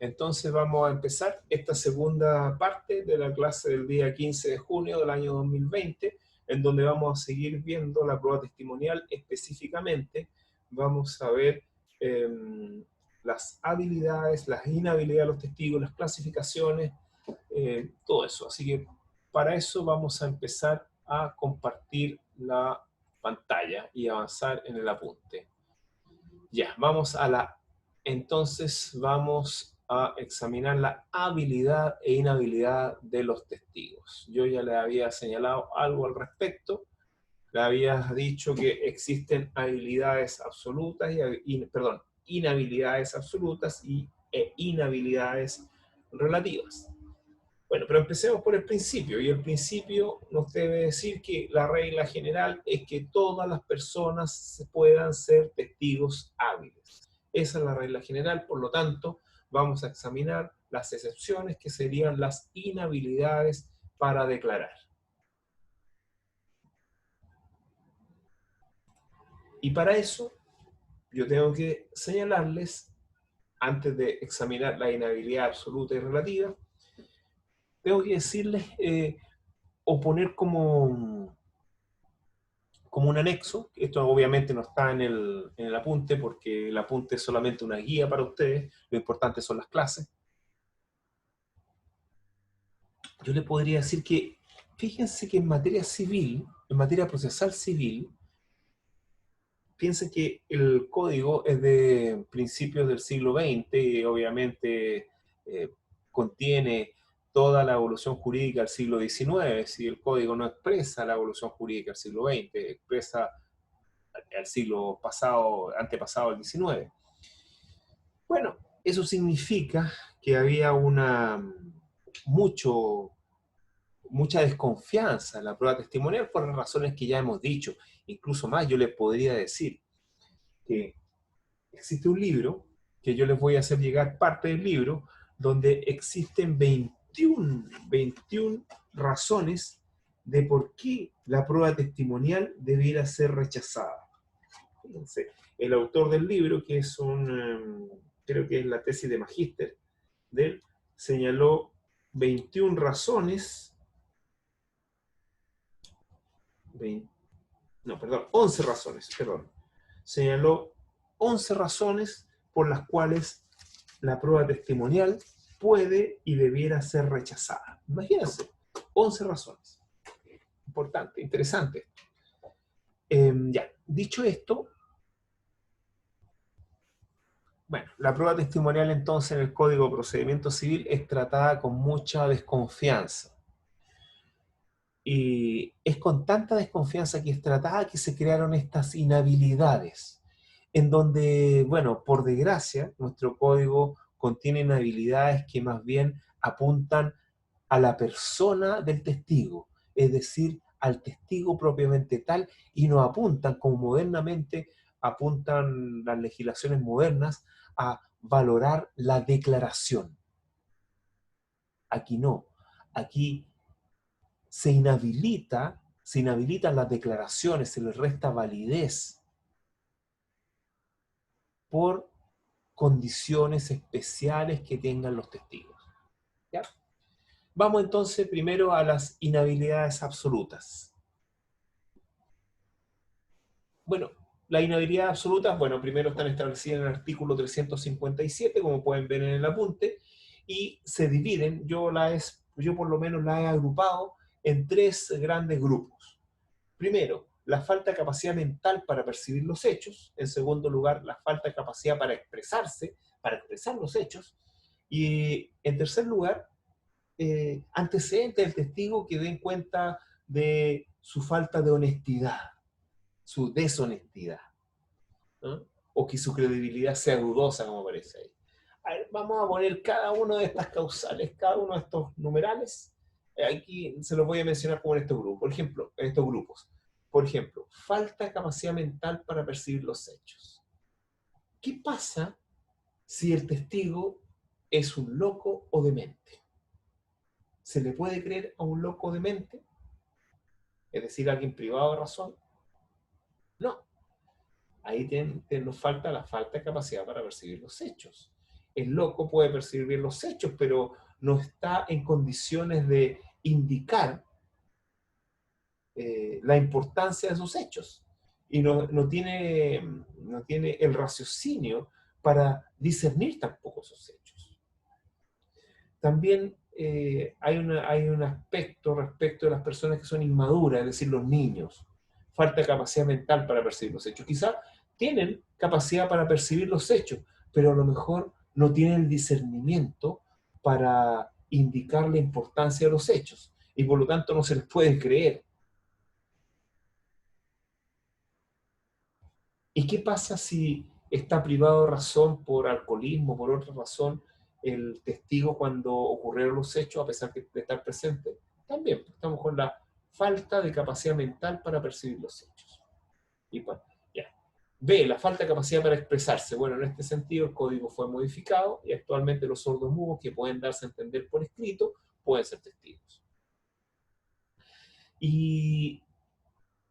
entonces vamos a empezar esta segunda parte de la clase del día 15 de junio del año 2020, en donde vamos a seguir viendo la prueba testimonial. Específicamente vamos a ver las habilidades, las inhabilidades de los testigos, las clasificaciones, todo eso. Así que para eso vamos a empezar a compartir la pantalla y avanzar en el apunte. Ya, entonces vamos a examinar la habilidad e inhabilidad de los testigos. Yo ya le había señalado algo al respecto. Le había dicho que existen habilidades absolutas inhabilidades absolutas e inhabilidades relativas. Bueno, pero empecemos por el principio, y el principio nos debe decir que la regla general es que todas las personas puedan ser testigos hábiles. Esa es la regla general, por lo tanto, vamos a examinar las excepciones, que serían las inhabilidades para declarar. Y para eso, yo tengo que señalarles, antes de examinar la inhabilidad absoluta y relativa, tengo que decirles o poner como un anexo. Esto obviamente no está en el apunte, porque el apunte es solamente una guía para ustedes. Lo importante son las clases. Yo le podría decir que, fíjense que en materia civil, en materia procesal civil, piensen que el código es de principios del siglo XX y obviamente contiene toda la evolución jurídica del siglo XIX. Si el código no expresa la evolución jurídica del siglo XX, expresa al siglo pasado, antepasado al XIX. Bueno, eso significa que había mucha desconfianza en la prueba testimonial por las razones que ya hemos dicho. Incluso más, yo les podría decir que existe un libro, que yo les voy a hacer llegar parte del libro, donde existen 21 razones de por qué la prueba testimonial debiera ser rechazada. Fíjense, el autor del libro, que es creo que es la tesis de magíster de él, señaló 21 razones, 11 razones, señaló 11 razones por las cuales la prueba testimonial puede y debiera ser rechazada. Imagínense, 11 razones. Importante, interesante. Ya, dicho esto, bueno, la prueba testimonial entonces en el Código de Procedimiento Civil es tratada con mucha desconfianza. Y es con tanta desconfianza que es tratada que se crearon estas inhabilidades, en donde, bueno, por desgracia, nuestro código contiene inhabilidades que más bien apuntan a la persona del testigo, es decir, al testigo propiamente tal, y no apuntan, como modernamente apuntan las legislaciones modernas, a valorar la declaración. Aquí no. Aquí se inhabilitan las declaraciones, se les resta validez por condiciones especiales que tengan los testigos. ¿Ya? Vamos entonces primero a las inhabilidades absolutas. Bueno, las inhabilidades absolutas, bueno, primero están establecidas en el artículo 357, como pueden ver en el apunte, y se dividen, yo por lo menos las he agrupado en 3 grandes grupos. Primero, la falta de capacidad mental para percibir los hechos. En segundo lugar, la falta de capacidad para expresar los hechos. Y en tercer lugar, antecedentes del testigo que den cuenta de su falta de honestidad, su deshonestidad, ¿no? O que su credibilidad sea dudosa, como aparece ahí. A ver, vamos a poner cada una de estas causales, cada uno de estos numerales. Aquí se los voy a mencionar como en estos grupos. Por ejemplo, en estos grupos. Por ejemplo, falta de capacidad mental para percibir los hechos. ¿Qué pasa si el testigo es un loco o demente? ¿Se le puede creer a un loco o demente? Es decir, alguien privado de razón. No. Ahí nos falta la falta de capacidad para percibir los hechos. el loco puede percibir bien los hechos, pero no está en condiciones de indicar la importancia de sus hechos. Y no tiene el raciocinio para discernir tampoco esos hechos. También hay un aspecto respecto de las personas que son inmaduras, es decir, los niños. Falta capacidad mental para percibir los hechos. Quizá tienen capacidad para percibir los hechos, pero a lo mejor no tienen el discernimiento para indicar la importancia de los hechos. Y por lo tanto no se les puede creer. ¿Y qué pasa si está privado de razón por alcoholismo, por otra razón, el testigo cuando ocurrieron los hechos, a pesar de estar presente? También estamos con la falta de capacidad mental para percibir los hechos. Y bueno, ya. B, la falta de capacidad para expresarse. Bueno, en este sentido el código fue modificado y actualmente los sordos mudos que pueden darse a entender por escrito pueden ser testigos. Y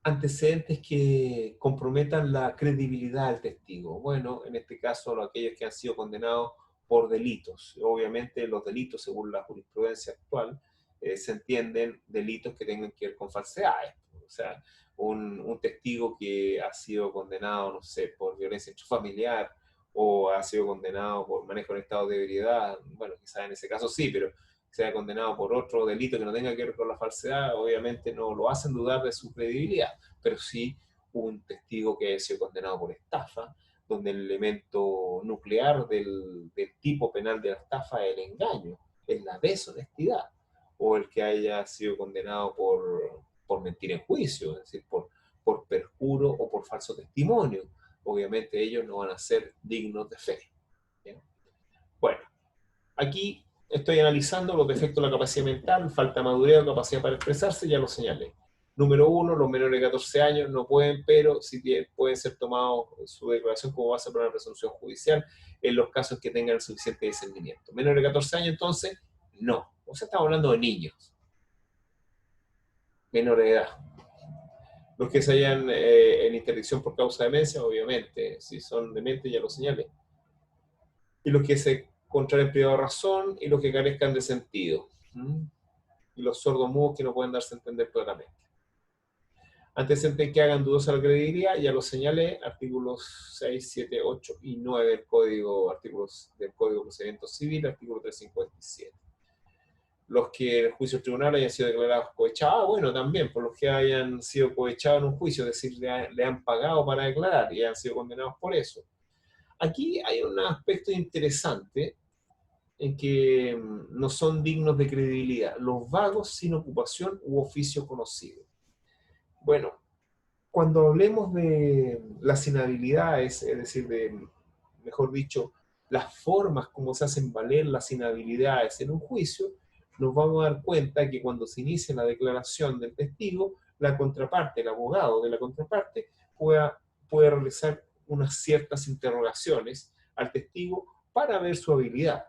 antecedentes que comprometan la credibilidad del testigo. Bueno, en este caso, aquellos que han sido condenados por delitos. Obviamente, los delitos, según la jurisprudencia actual, se entienden delitos que tengan que ver con falsedades. O sea, un testigo que ha sido condenado, no sé, por violencia intrafamiliar o ha sido condenado por manejo en estado de ebriedad, bueno, quizás en ese caso sí, pero sea condenado por otro delito que no tenga que ver con la falsedad, obviamente no lo hacen dudar de su credibilidad, pero sí un testigo que ha sido condenado por estafa, donde el elemento nuclear del tipo penal de la estafa es el engaño, es la deshonestidad, o el que haya sido condenado por mentir en juicio, es decir, por perjuro o por falso testimonio. Obviamente ellos no van a ser dignos de fe. ¿Bien? Bueno, aquí estoy analizando los defectos de la capacidad mental, falta de madurez o capacidad para expresarse, ya lo señalé. Número uno, los menores de 14 años no pueden, pero sí pueden ser tomados su declaración como base para una resolución judicial en los casos que tengan el suficiente discernimiento. Menores de 14 años, entonces, no. O sea, estamos hablando de niños, menores de edad. Los que se hayan en interdicción por causa de demencia, obviamente, si son dementes, ya lo señalé. Y los que se contraen privado de razón y los que carezcan de sentido. ¿Mm? Y los sordos mudos que no pueden darse a entender claramente. Antecedentes que hagan dudosa la credibilidad, ya lo señalé, artículos 6, 7, 8 y 9 del Código, artículos del Código de Procedimiento Civil, artículo 357. Los que en el juicio del tribunal hayan sido declarados cohechados, bueno, también, por los que hayan sido cohechados en un juicio, es decir, le han pagado para declarar y han sido condenados por eso. Aquí hay un aspecto interesante en que no son dignos de credibilidad, los vagos sin ocupación u oficio conocido. Bueno, cuando hablemos de las inhabilidades, es decir, mejor dicho, las formas como se hacen valer las inhabilidades en un juicio, nos vamos a dar cuenta que cuando se inicia la declaración del testigo, la contraparte, el abogado de la contraparte, puede realizar unas ciertas interrogaciones al testigo para ver su habilidad.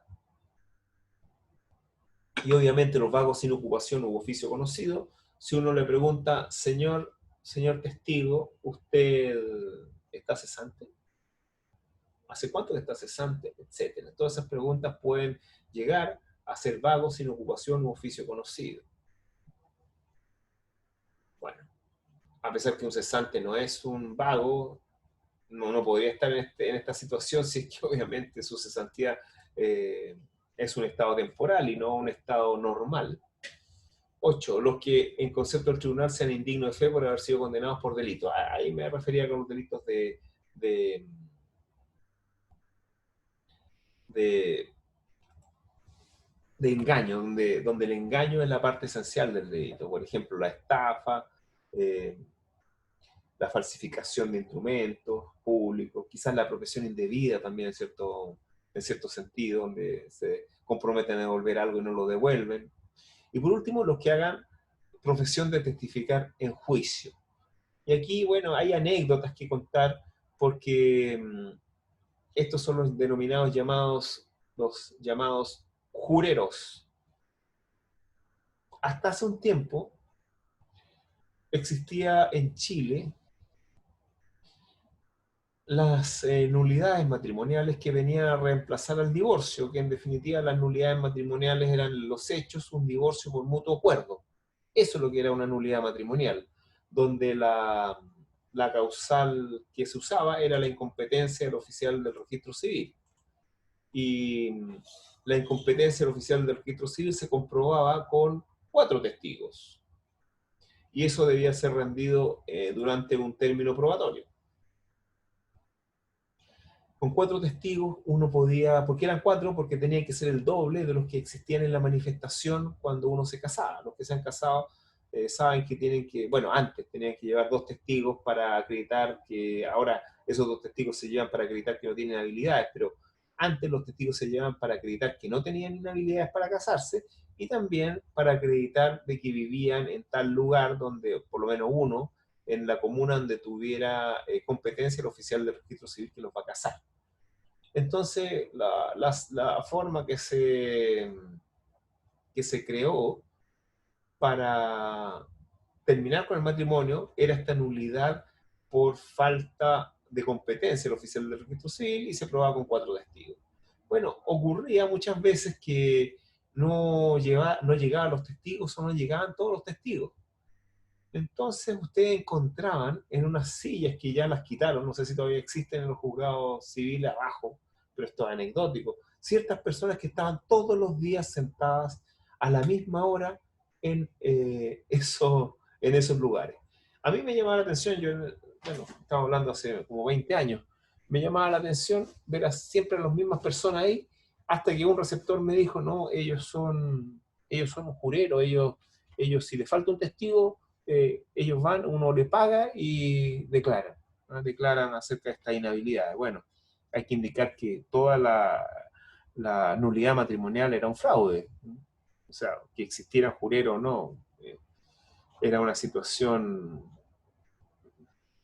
Y obviamente los vagos sin ocupación u oficio conocido, si uno le pregunta, señor testigo, ¿usted está cesante? ¿Hace cuánto que está cesante? Etcétera. Todas esas preguntas pueden llegar a ser vagos sin ocupación u oficio conocido. Bueno, a pesar que un cesante no es un vago, no podría estar en esta situación si es que obviamente su cesantía es un estado temporal y no un estado normal. 8. Los que en concepto del tribunal sean indignos de fe por haber sido condenados por delitos. Ahí me refería con los delitos de, de, de engaño, donde el engaño es la parte esencial del delito. Por ejemplo, la estafa, eh, la falsificación de instrumentos públicos, quizás la apropiación indebida también en cierto sentido, donde se comprometen a devolver algo y no lo devuelven. Y por último, los que hagan profesión de testificar en juicio. Y aquí, bueno, hay anécdotas que contar porque estos son los llamados jureros. Hasta hace un tiempo existía en Chile las nulidades matrimoniales que venían a reemplazar al divorcio, que en definitiva las nulidades matrimoniales eran los hechos, un divorcio por mutuo acuerdo. Eso es lo que era una nulidad matrimonial, donde la causal que se usaba era la incompetencia del oficial del registro civil. Y la incompetencia del oficial del registro civil se comprobaba con 4 testigos. Y eso debía ser rendido durante un término probatorio. Con 4 testigos uno podía, ¿por qué eran 4? Porque tenía que ser el doble de los que existían en la manifestación cuando uno se casaba. Los que se han casado saben que tienen que, bueno, antes tenían que llevar 2 testigos para acreditar que, ahora esos 2 testigos se llevan para acreditar que no tienen habilidades, pero antes los testigos se llevan para acreditar que no tenían inhabilidades para casarse y también para acreditar de que vivían en tal lugar donde, por lo menos uno, en la comuna donde tuviera competencia el oficial del registro civil que los va a casar. Entonces, la forma que se creó para terminar con el matrimonio era esta nulidad por falta de competencia del oficial del registro civil y se probaba con 4 testigos. Bueno, ocurría muchas veces que no llegaban los testigos o no llegaban todos los testigos. Entonces ustedes encontraban en unas sillas que ya las quitaron, no sé si todavía existen en los juzgados civiles abajo, pero esto es anecdótico, ciertas personas que estaban todos los días sentadas a la misma hora en esos lugares. A mí me llamaba la atención, bueno, estamos hablando hace como 20 años, me llamaba la atención ver siempre a las mismas personas ahí, hasta que un receptor me dijo, no, ellos son un jurero, ellos si les falta un testigo, ellos van, uno le paga y declaran, ¿no? Declaran acerca de esta inhabilidad. Bueno, hay que indicar que toda la nulidad matrimonial era un fraude, ¿no? O sea, que existiera jurero o no, era una situación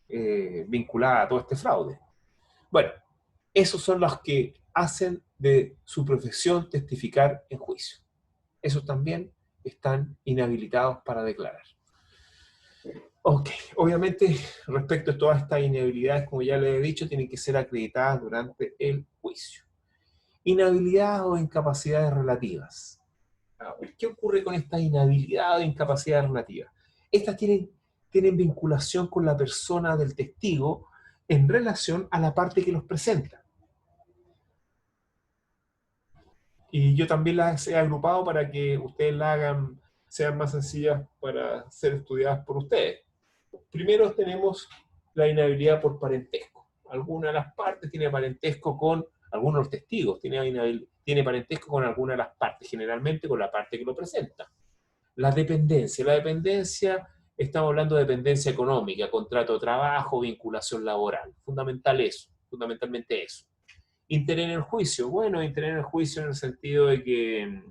vinculada a todo este fraude. Bueno, esos son los que hacen de su profesión testificar en juicio. Esos también están inhabilitados para declarar. Ok, obviamente respecto a todas estas inhabilidades, como ya les he dicho, tienen que ser acreditadas durante el juicio. Inhabilidades o incapacidades relativas. A ver, ¿qué ocurre con estas inhabilidades o incapacidades relativas? Estas tienen vinculación con la persona del testigo en relación a la parte que los presenta. Y yo también las he agrupado para que ustedes las hagan, sean más sencillas para ser estudiadas por ustedes. Primero tenemos la inhabilidad por parentesco. Alguna de las partes tiene parentesco con, algunos de los testigos tiene parentesco con alguna de las partes, generalmente con la parte que lo presenta. La dependencia, estamos hablando de dependencia económica, contrato de trabajo, vinculación laboral. Fundamentalmente eso. Interés en el juicio. Bueno, interés en el juicio en el sentido de que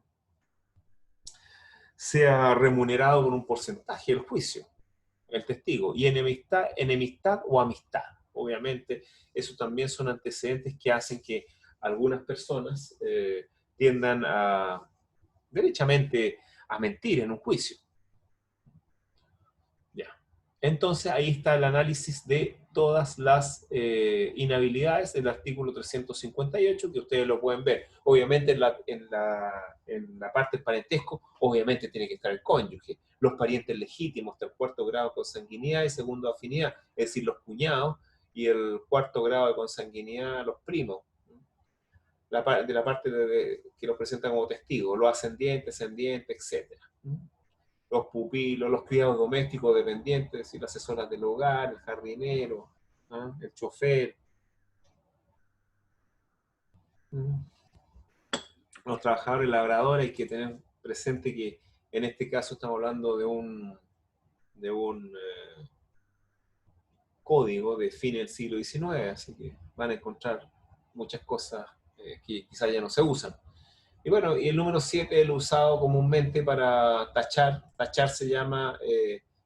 sea remunerado con un porcentaje del juicio el testigo. Y enemistad o amistad. Obviamente, esos también son antecedentes que hacen que algunas personas tiendan derechamente, a mentir en un juicio. Ya. Entonces, ahí está el análisis de todas las inhabilidades del artículo 358, que ustedes lo pueden ver. Obviamente, en la parte del parentesco, obviamente tiene que estar el cónyuge, los parientes legítimos del 4º grado de consanguinidad y 2º afinidad, es decir, los cuñados, y el 4º grado de consanguinidad, los primos. De la parte que los presentan como testigos, los ascendientes, descendientes, etc. Los pupilos, los criados domésticos dependientes, y las asesoras del hogar, el jardinero, ¿ah? El chofer, los trabajadores labradores. Hay que tener presente que en este caso estamos hablando de un código de fin del siglo XIX, así que van a encontrar muchas cosas que quizás ya no se usan. Y bueno, y el número 7 es el usado comúnmente para tachar. Tachar se llama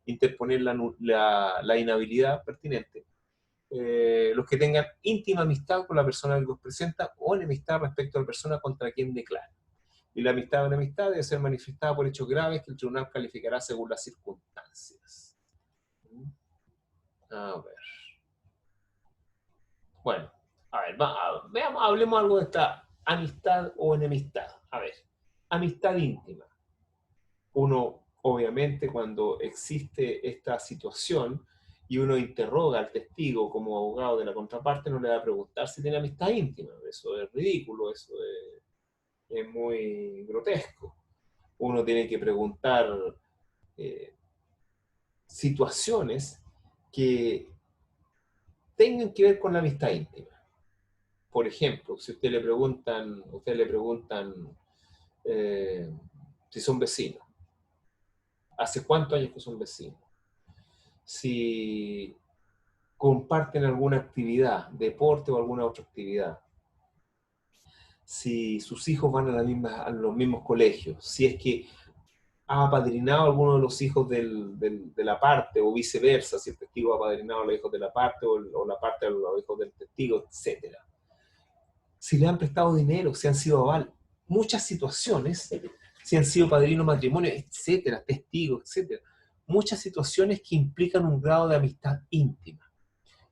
interponer la inhabilidad pertinente. Los que tengan íntima amistad con la persona que los presenta o enemistad respecto a la persona contra quien declara. Y la amistad o enemistad debe ser manifestada por hechos graves que el tribunal calificará según las circunstancias. A ver. Bueno, a ver, veamos, hablemos algo de esta amistad o enemistad. A ver, amistad íntima. Uno, obviamente, cuando existe esta situación y uno interroga al testigo como abogado de la contraparte, no le va a preguntar si tiene amistad íntima. Eso es ridículo, eso es muy grotesco. Uno tiene que preguntar eh, situaciones que tengan que ver con la amistad íntima. Por ejemplo, si usted le preguntan si son vecinos, hace cuántos años que son vecinos, si comparten alguna actividad, deporte o alguna otra actividad, si sus hijos van a los mismos colegios, si es que ha apadrinado a alguno de los hijos de la parte o viceversa, si el testigo ha apadrinado a los hijos de la parte o la parte a los hijos del testigo, etc. Si le han prestado dinero, si han sido aval, muchas situaciones, si han sido padrino matrimonio, etcétera, testigos, etcétera. Muchas situaciones que implican un grado de amistad íntima.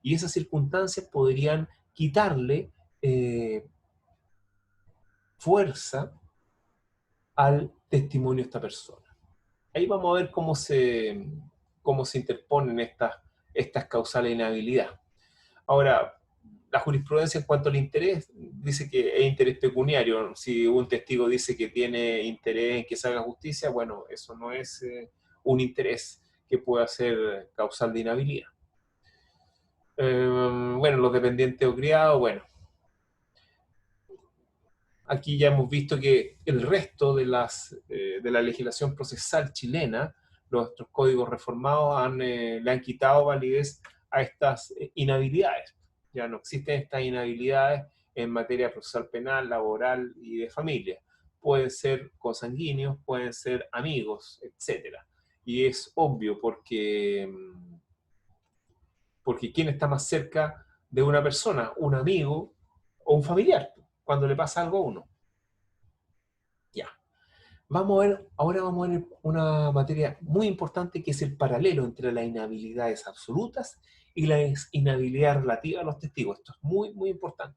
Y esas circunstancias podrían quitarle fuerza al testimonio de esta persona. Ahí vamos a ver cómo se interponen estas causales de inhabilidad. Ahora, la jurisprudencia en cuanto al interés dice que es interés pecuniario. Si un testigo dice que tiene interés en que se haga justicia, bueno, eso no es un interés que pueda ser causal de inhabilidad. Bueno, los dependientes o criados, bueno, aquí ya hemos visto que el resto de la legislación procesal chilena, nuestros códigos reformados le han quitado validez a estas inhabilidades. Ya no existen estas inhabilidades en materia procesal penal, laboral y de familia. Pueden ser consanguíneos, pueden ser amigos, etc. Y es obvio porque ¿quién está más cerca de una persona? ¿Un amigo o un familiar? Cuando le pasa algo a uno. Ya. Ahora vamos a ver una materia muy importante que es el paralelo entre las inhabilidades absolutas y las inhabilidades relativas a los testigos. Esto es muy, muy importante.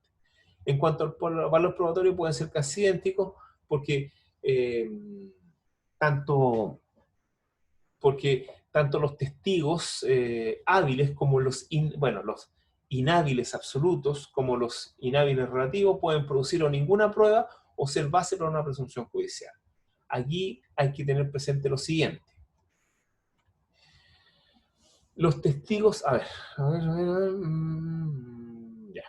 En cuanto al valor probatorio, pueden ser casi idénticos porque, eh, tanto, porque tanto los testigos hábiles como los inhábiles absolutos como los inhábiles relativos pueden producir o ninguna prueba o ser base para una presunción judicial. Aquí hay que tener presente lo siguiente. Los testigos, ya.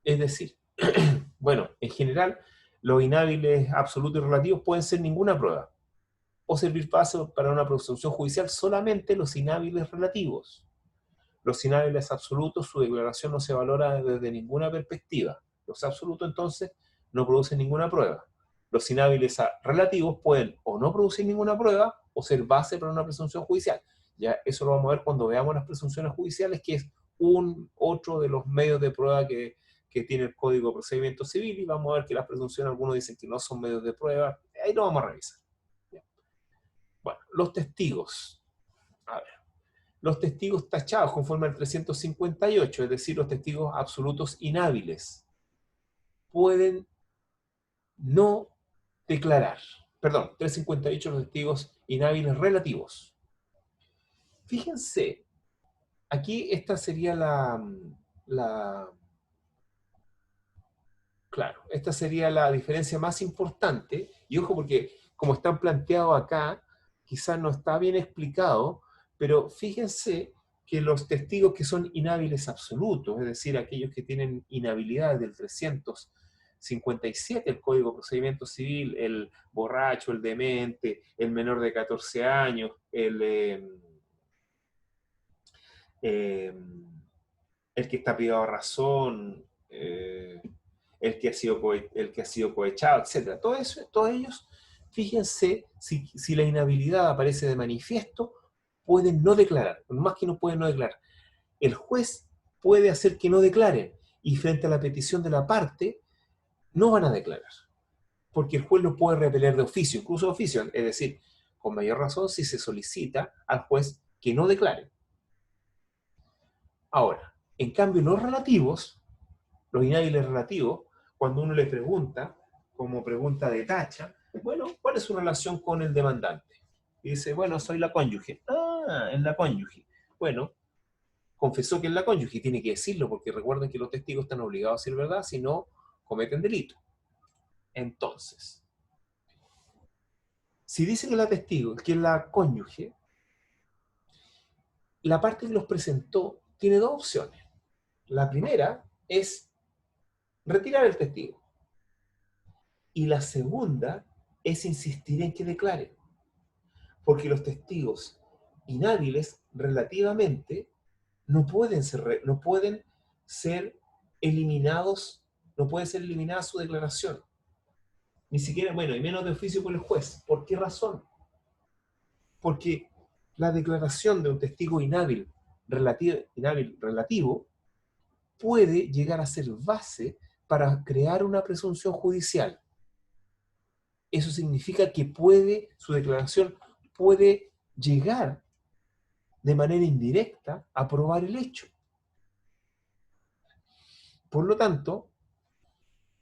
Es decir, bueno, en general, los inhábiles absolutos y relativos pueden ser ninguna prueba o servir base para una presunción judicial solamente los inhábiles relativos. Los inhábiles absolutos, su declaración no se valora desde ninguna perspectiva. Los absolutos, entonces, no producen ninguna prueba. Los inhábiles relativos pueden o no producir ninguna prueba o ser base para una presunción judicial. Ya eso lo vamos a ver cuando veamos las presunciones judiciales, que es otro de los medios de prueba que tiene el Código de Procedimiento Civil, y vamos a ver que las presunciones, algunos dicen que no son medios de prueba. Ahí lo vamos a revisar. Bueno, los testigos. A ver. Los testigos tachados conforme al 358, es decir, los testigos absolutos inhábiles, pueden no declarar. Perdón, 358, los testigos inhábiles relativos. Fíjense, aquí esta sería claro, esta sería la diferencia más importante, y ojo porque como están planteados acá, quizás no está bien explicado, pero fíjense que los testigos que son inhábiles absolutos, es decir, aquellos que tienen inhabilidad del 357, el Código de Procedimiento Civil, el borracho, el demente, el menor de 14 años, el que está privado de razón, el que ha sido cohechado, etc. Todos ellos, fíjense, si la inhabilidad aparece de manifiesto, pueden no declarar, más que no pueden no declarar. El juez puede hacer que no declaren, y frente a la petición de la parte, no van a declarar, porque el juez lo puede repeler de oficio, incluso de oficio, es decir, con mayor razón si se solicita al juez que no declare. Ahora, En cambio, los inhábiles relativos, cuando uno le pregunta, como pregunta de tacha, bueno, ¿cuál es su relación con el demandante? Y dice, bueno, soy la cónyuge. Ah, es la cónyuge. Bueno, confesó que es la cónyuge y tiene que decirlo, porque recuerden que los testigos están obligados a decir verdad, si no, cometen delito. Entonces, si dice que la testigo, que es la cónyuge, la parte que los presentó tiene dos opciones. La primera es retirar el testigo. Y la segunda es insistir en que declare. Porque los testigos inhábiles relativamente no pueden ser eliminados, no puede ser eliminada su declaración. Ni siquiera, bueno, y menos de oficio por el juez. ¿Por qué razón? Porque la declaración de un testigo inhábil relativo puede llegar a ser base para crear una presunción judicial. Eso significa que su declaración puede llegar de manera indirecta a probar el hecho. Por lo tanto,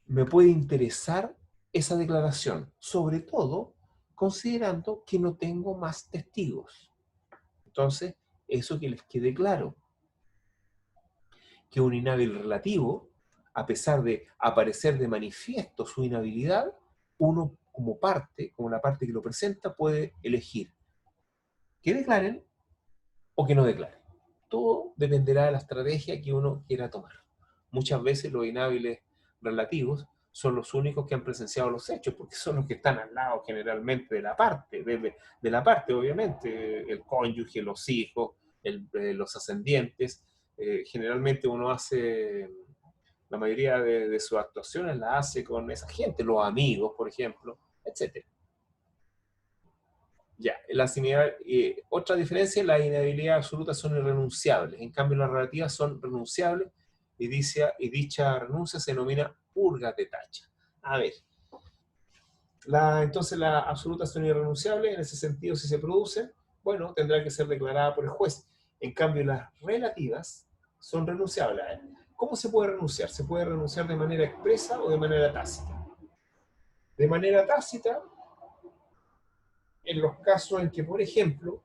me puede interesar esa declaración, sobre todo considerando que no tengo más testigos. Entonces, eso que les quede claro, que un inhábil relativo, a pesar de aparecer de manifiesto su inhabilidad, uno como la parte que lo presenta, puede elegir que declaren o que no declaren. Todo dependerá de la estrategia que uno quiera tomar. Muchas veces los inhábiles relativos son los únicos que han presenciado los hechos, porque son los que están al lado generalmente de la parte, de la parte obviamente, el cónyuge, los hijos, los ascendientes. Generalmente uno hace, la mayoría de sus actuaciones la hace con esa gente, los amigos, por ejemplo, etc. Ya, otra diferencia, las inhabilidades absolutas son irrenunciables, en cambio las relativas son renunciables y dicha renuncia se denomina purga de tacha. A ver, entonces las absolutas son irrenunciables, en ese sentido si se producen, bueno, tendrá que ser declarada por el juez. En cambio las relativas son renunciables. ¿Cómo se puede renunciar? Se puede renunciar de manera expresa o de manera tácita. De manera tácita, en los casos en que, por ejemplo,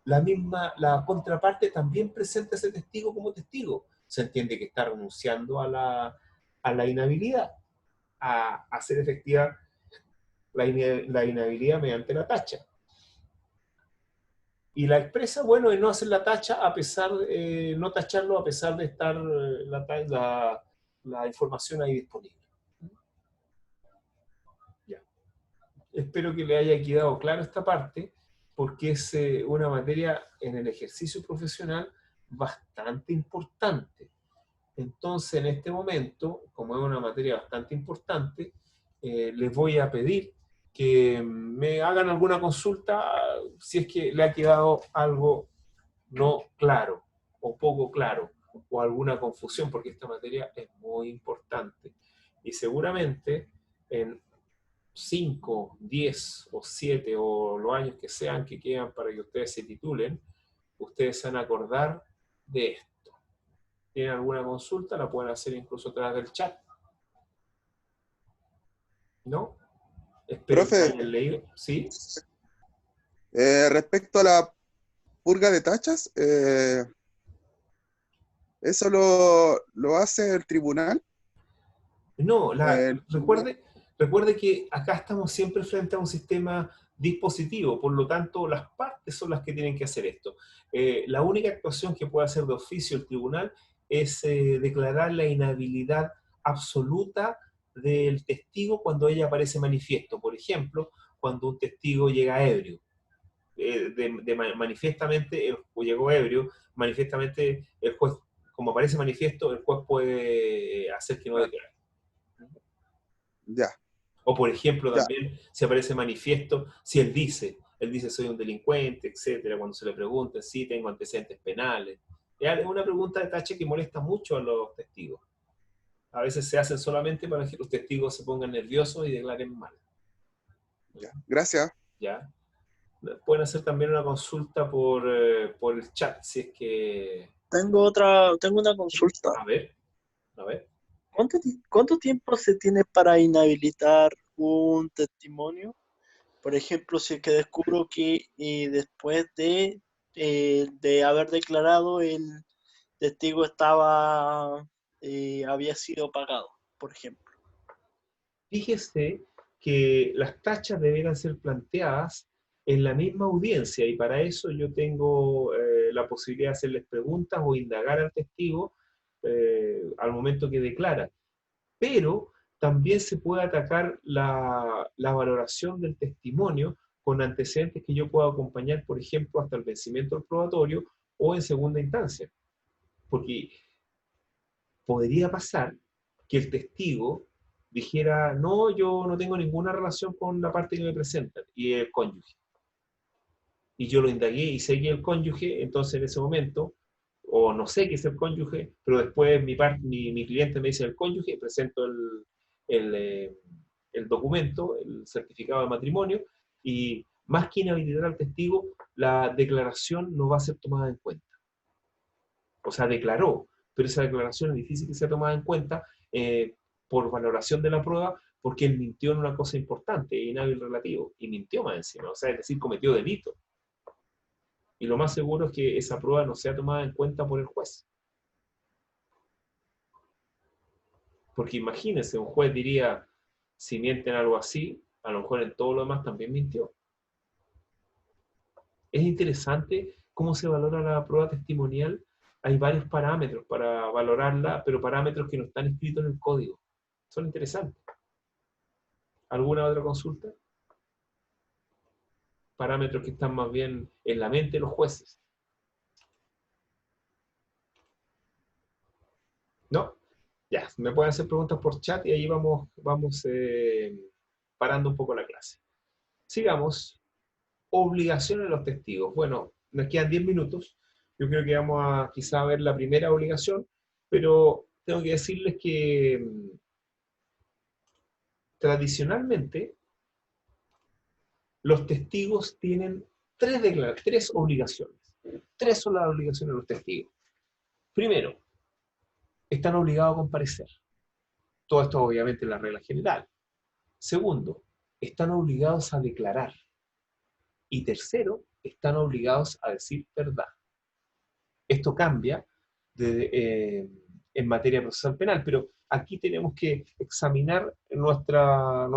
la contraparte también presenta ese testigo como testigo. Se entiende que está renunciando a la inhabilidad, a hacer efectiva la inhabilidad mediante la tacha. Y la expresa, bueno, es no hacer la tacha no tacharlo a pesar de estar la información ahí disponible. Ya. Espero que le haya quedado claro esta parte, porque es una materia en el ejercicio profesional bastante importante. Entonces, en este momento, como es una materia bastante importante, les voy a pedir que me hagan alguna consulta si es que le ha quedado algo no claro o poco claro o alguna confusión, porque esta materia es muy importante. Y seguramente en 5, 10 o 7 o los años que sean que quedan para que ustedes se titulen, ustedes se van a acordar de esto. ¿Tienen alguna consulta? La pueden hacer incluso a través del chat. ¿No? Espero que Profe, hayan leído. ¿Sí? respecto a la purga de tachas, ¿eso lo hace el tribunal? No, El tribunal. recuerde que acá estamos siempre frente a un sistema dispositivo, por lo tanto las partes son las que tienen que hacer esto. La única actuación que puede hacer de oficio el tribunal es declarar la inhabilidad absoluta del testigo cuando ella aparece manifiesto. Por ejemplo, cuando un testigo llega ebrio. Manifiestamente, o llegó ebrio, manifiestamente el juez, como aparece manifiesto, el juez puede hacer que no Claro. declare. Ya, O por ejemplo ya, también si aparece manifiesto, si él dice soy un delincuente, etcétera, cuando se le pregunta si tengo antecedentes penales. Es una pregunta de tache que molesta mucho a los testigos. A veces se hacen solamente para que los testigos se pongan nerviosos y declaren mal. ya. Gracias. ¿Ya? Pueden hacer también una consulta por el chat, si es que tengo una consulta. A ver, a ver. ¿Cuánto tiempo se tiene para inhabilitar un testimonio? Por ejemplo, si es que descubro que después de haber declarado el testigo había sido pagado, por ejemplo. Fíjese que las tachas deberán ser planteadas en la misma audiencia y para eso yo tengo la posibilidad de hacerles preguntas o indagar al testigo al momento que declara. Pero también se puede atacar la valoración del testimonio con antecedentes que yo pueda acompañar, por ejemplo, hasta el vencimiento del probatorio o en segunda instancia. Porque podría pasar que el testigo dijera, no, yo no tengo ninguna relación con la parte que me presentan, y el cónyuge. Y yo lo indagué y sé que el cónyuge, entonces en ese momento, o no sé qué es el cónyuge, pero después mi cliente me dice el cónyuge, presento el, eh, el documento, el certificado de matrimonio, y más que inhabilitar al testigo, la declaración no va a ser tomada en cuenta. O sea, declaró, pero esa declaración es difícil que sea tomada en cuenta por valoración de la prueba, porque él mintió en una cosa importante, inhábil relativo, y mintió más encima, o sea, es decir, cometió delito. Y lo más seguro es que esa prueba no sea tomada en cuenta por el juez. Porque imagínense, un juez diría, si mienten algo así, a lo mejor en todo lo demás también mintió. Es interesante cómo se valora la prueba testimonial. Hay varios parámetros para valorarla, pero parámetros que no están escritos en el código. Son interesantes. ¿Alguna otra consulta? Parámetros que están más bien en la mente de los jueces. ¿No? Ya, me pueden hacer preguntas por chat y ahí vamos parando un poco la clase. Sigamos. Obligaciones de los testigos. Bueno, nos quedan 10 minutos. Yo creo que vamos a quizá ver la primera obligación, pero tengo que decirles que tradicionalmente los testigos tienen tres obligaciones. Tres son las obligaciones de los testigos. Primero, están obligados a comparecer. Todo esto obviamente es la regla general. Segundo, están obligados a declarar. Y tercero, están obligados a decir verdad. Esto cambia en materia procesal penal, pero aquí tenemos que examinar nuestra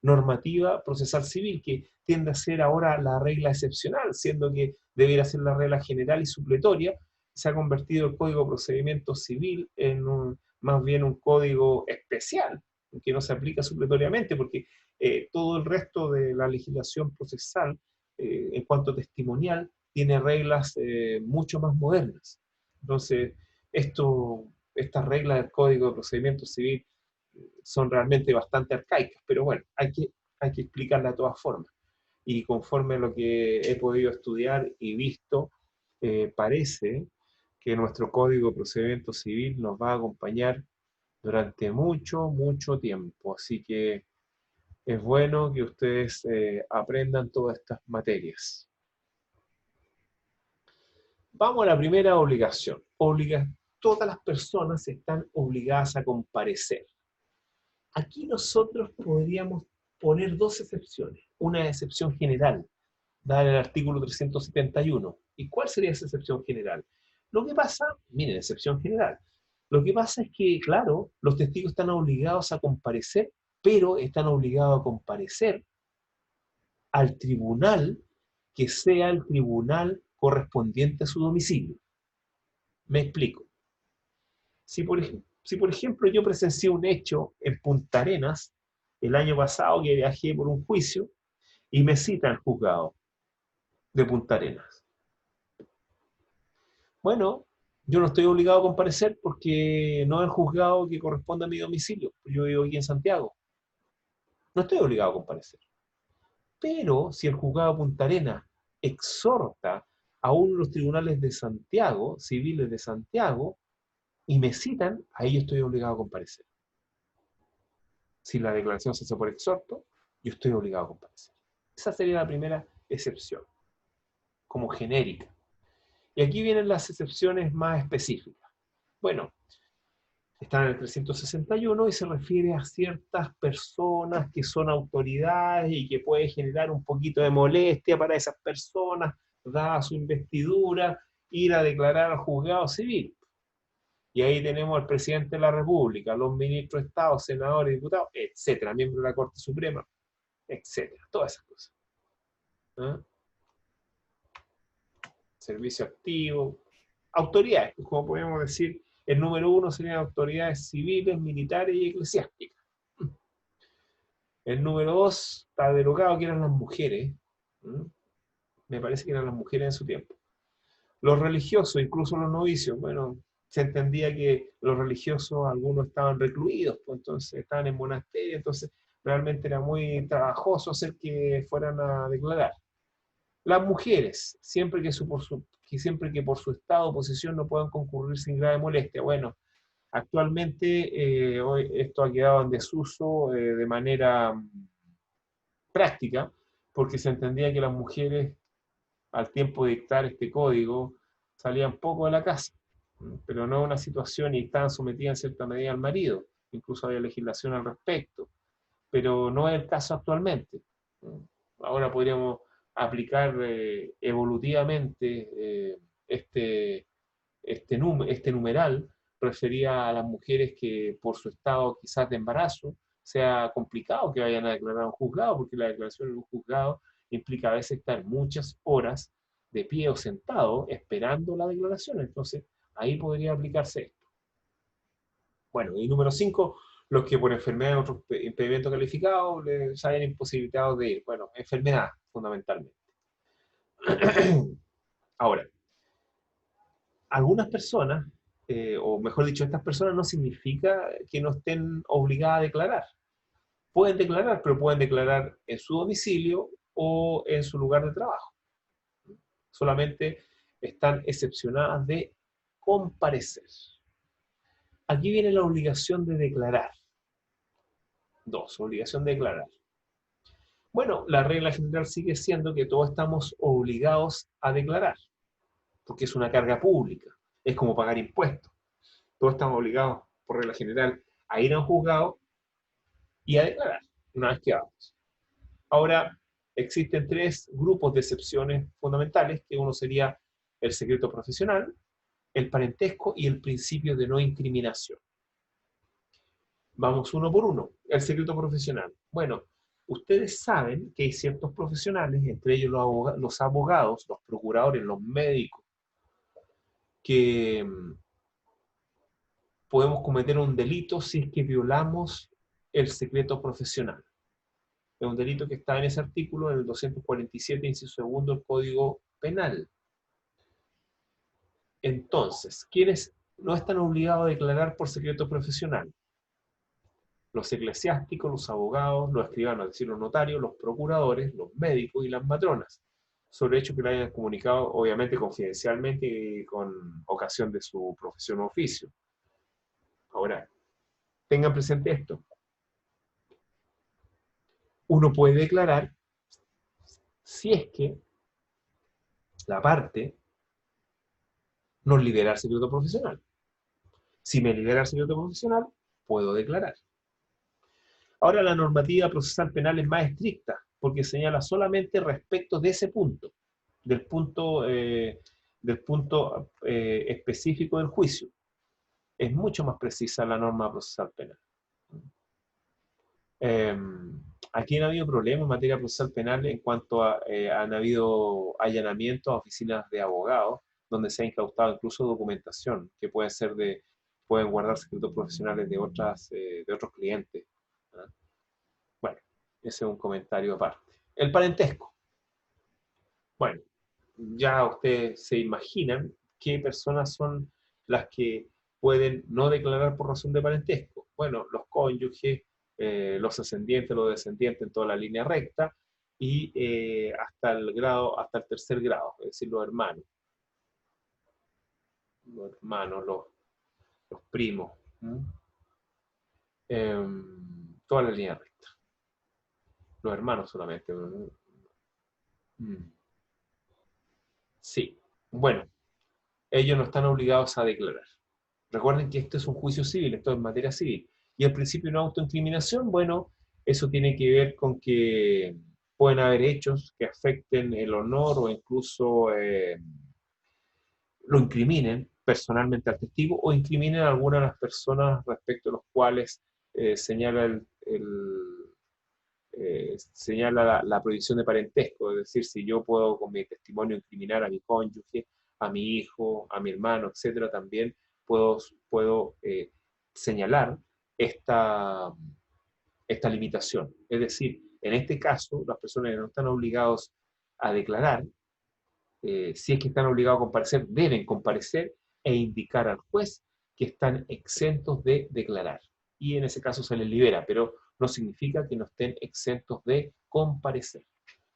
normativa procesal civil, que tiende a ser ahora la regla excepcional, siendo que debiera ser la regla general y supletoria. Se ha convertido el Código de Procedimiento Civil en más bien un código especial, que no se aplica supletoriamente, porque todo el resto de la legislación procesal, en cuanto testimonial, tiene reglas mucho más modernas. Entonces, estas reglas del Código de Procedimiento Civil son realmente bastante arcaicas, pero bueno, hay que explicarla de todas formas. Y conforme a lo que he podido estudiar y visto, parece que nuestro Código de Procedimiento Civil nos va a acompañar durante mucho, mucho tiempo. Así que es bueno que ustedes aprendan todas estas materias. Vamos a la primera obligación. Todas las personas están obligadas a comparecer. Aquí nosotros podríamos poner dos excepciones. Una excepción general, dada en el artículo 371. ¿Y cuál sería esa excepción general? Lo que pasa, miren, excepción general. Lo que pasa es que, claro, los testigos están obligados a comparecer, pero están obligados a comparecer al tribunal que sea el tribunal correspondiente a su domicilio. Me explico. Si por ejemplo yo presencié un hecho en Punta Arenas el año pasado que viajé por un juicio y me cita el juzgado de Punta Arenas. Bueno, yo no estoy obligado a comparecer porque no es el juzgado que corresponde a mi domicilio. Yo vivo aquí en Santiago. No estoy obligado a comparecer. Pero si el juzgado de Punta Arenas exhorta a uno de los tribunales de Santiago, civiles de Santiago, y me citan, ahí yo estoy obligado a comparecer. Si la declaración se hace por exhorto, yo estoy obligado a comparecer. Esa sería la primera excepción, como genérica. Y aquí vienen las excepciones más específicas. Bueno, están en el 361 y se refiere a ciertas personas que son autoridades y que puede generar un poquito de molestia para esas personas, dada su investidura, ir a declarar al juzgado civil. Y ahí tenemos al presidente de la República, los ministros de Estado, senadores, diputados, etcétera, miembros de la Corte Suprema, etcétera, todas esas cosas. ¿Ah? Servicio activo, autoridades, como podemos decir, el número 1 serían autoridades civiles, militares y eclesiásticas. El número 2 está derogado, que eran las mujeres. Me parece que eran las mujeres en su tiempo. Los religiosos, incluso los novicios, bueno, se entendía que los religiosos, algunos estaban recluidos, pues entonces estaban en monasterios, entonces realmente era muy trabajoso hacer que fueran a declarar. Las mujeres, siempre que por su estado o posición no puedan concurrir sin grave molestia. Bueno, actualmente hoy esto ha quedado en desuso de manera práctica, porque se entendía que las mujeres, al tiempo de dictar este código, salían poco de la casa, pero no una situación y estaban sometidas en cierta medida al marido. Incluso había legislación al respecto, pero no es el caso actualmente. Ahora podríamos aplicar evolutivamente este numeral, refería a las mujeres que por su estado quizás de embarazo sea complicado que vayan a declarar a un juzgado, porque la declaración en un juzgado implica a veces estar muchas horas de pie o sentado esperando la declaración. Entonces, ahí podría aplicarse esto. Bueno, y número 5, los que por enfermedad o otro impedimento calificado les hayan imposibilitado de ir. Bueno, enfermedad, fundamentalmente. Ahora, algunas personas, o mejor dicho, estas personas no significa que no estén obligadas a declarar. Pueden declarar, pero pueden declarar en su domicilio o en su lugar de trabajo. Solamente están excepcionadas de comparecer. Aquí viene la obligación de declarar. 2, obligación de declarar. Bueno, la regla general sigue siendo que todos estamos obligados a declarar, porque es una carga pública, es como pagar impuestos. Todos estamos obligados, por regla general, a ir a un juzgado y a declarar, una vez que vamos. Ahora, existen 3 grupos de excepciones fundamentales, que uno sería el secreto profesional, el parentesco y el principio de no incriminación. Vamos uno por uno. El secreto profesional. Bueno, ustedes saben que hay ciertos profesionales, entre ellos los abogados, los procuradores, los médicos, que podemos cometer un delito si es que violamos el secreto profesional. Es un delito que está en ese artículo, en el 247, inciso segundo, del Código Penal. Entonces, ¿quiénes no están obligados a declarar por secreto profesional? Los eclesiásticos, los abogados, los escribanos, es decir, los notarios, los procuradores, los médicos y las matronas, sobre hechos que le hayan comunicado, obviamente, confidencialmente y con ocasión de su profesión o oficio. Ahora, tengan presente esto. Uno puede declarar si es que la parte nos libera el secreto profesional. Si me libera el secreto profesional, puedo declarar. Ahora, la normativa procesal penal es más estricta, porque señala solamente respecto de ese punto, del punto específico del juicio. Es mucho más precisa la norma procesal penal. Aquí no ha habido problemas en materia procesal penal en cuanto a han habido allanamientos a oficinas de abogados, donde se ha incautado incluso documentación que pueden guardar secretos profesionales de otros clientes. ¿Ah? Bueno, ese es un comentario aparte. El parentesco. Bueno, ya ustedes se imaginan qué personas son las que pueden no declarar por razón de parentesco. Bueno, los cónyuges, los ascendientes, los descendientes en toda la línea recta y hasta el tercer grado, es decir, los hermanos. Los primos. Toda la línea recta. Los hermanos solamente. Sí. Bueno, ellos no están obligados a declarar. Recuerden que esto es un juicio civil, esto es materia civil. Y el principio de no autoincriminación, bueno, eso tiene que ver con que pueden haber hechos que afecten el honor o incluso lo incriminen personalmente al testigo o incriminen a alguna de las personas respecto a los cuales señala señala la prohibición de parentesco, es decir, si yo puedo con mi testimonio incriminar a mi cónyuge, a mi hijo, a mi hermano, etcétera, también puedo señalar esta limitación. Es decir, en este caso, las personas que no están obligados a declarar, si es que están obligados a comparecer, deben comparecer e indicar al juez que están exentos de declarar. Y en ese caso se les libera, pero no significa que no estén exentos de comparecer.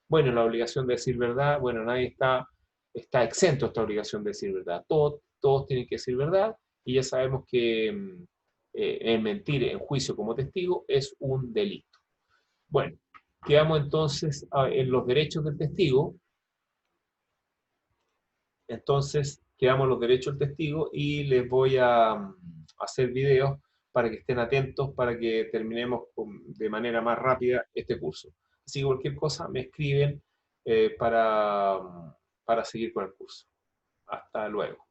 Bueno, la obligación de decir verdad, bueno, nadie está exento de esta obligación de decir verdad. Todos tienen que decir verdad y ya sabemos que mentir en juicio como testigo es un delito. Bueno, quedamos entonces en los derechos del testigo. Entonces, quedamos los derechos del testigo y les voy a hacer videos para que estén atentos, para que terminemos de manera más rápida este curso. Así que cualquier cosa me escriben para seguir con el curso. Hasta luego.